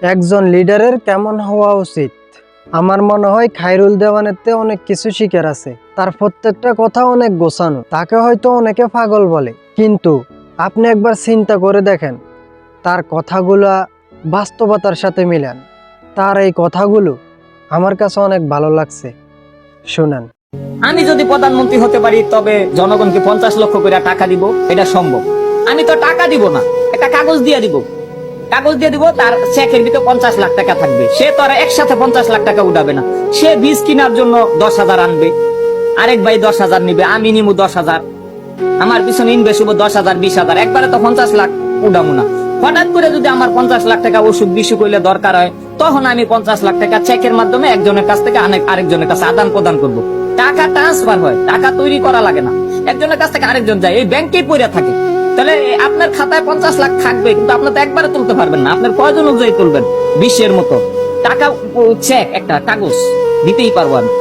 একজন লিডারের কেমন হওয়া উচিত? আমার মনে হয় খায়রুল দেওয়ানের তে অনেক কিছু শিখার আছে। তার প্রত্যেকটা কথা অনেক গোছানো। তাকে হয়তো অনেকে পাগল বলে, কিন্তু আপনি একবার চিন্তা করে দেখেন, তার কথাগুলা বাস্তবতার সাথে মিলান। তার এই কথাগুলো আমার কাছে অনেক ভালো লাগছে। শুনেন। আমি যদি প্রধানমন্ত্রী হতে পারি তবে জনগণকে 50 লক্ষ করে টাকা দিব, এটা সম্ভব। আমি তো টাকা দিব না, একটা কাগজ দিয়ে দিব। কাগজ দিয়ে দিব, তার চেকের ভিতরে 50 লাখ টাকা থাকবে। সে তো আর একসাথে 50 লাখ টাকা উঠাবে না। সে বীজ কেনার জন্য 10,000 আনবে, আরেক ভাই 10,000 নিবে, আমি নিবো 10,000, আমার পিছনে ইনভেস্ট হবো 10,000 20,000, একবারে তো 50 লাখ উঠাবো না। হঠাৎ করে যদি আমার 50 লাখ টাকা ওষুধ বিসুখ হইলে দরকার হয়, তখন আমি 50 লাখ টাকা চেকের মাধ্যমে একজনের কাছ থেকে আরেকজনের কাছে আদান প্রদান করবো। টাকা ট্রান্সফার হয়, টাকা তৈরি করা লাগে না। একজনের কাছ থেকে আরেকজন যায়, এই ব্যাংকেই পড়ে থাকে। তাহলে আপনার খাতায় 50 লাখ থাকবে, কিন্তু আপনি তো একবারে তুলতে পারবেন না। আপনার কয়জন অনুযায়ী তুলবেন? 20-এর মতো টাকা চেক, একটা কাগজ দিতেই পারবো আমি।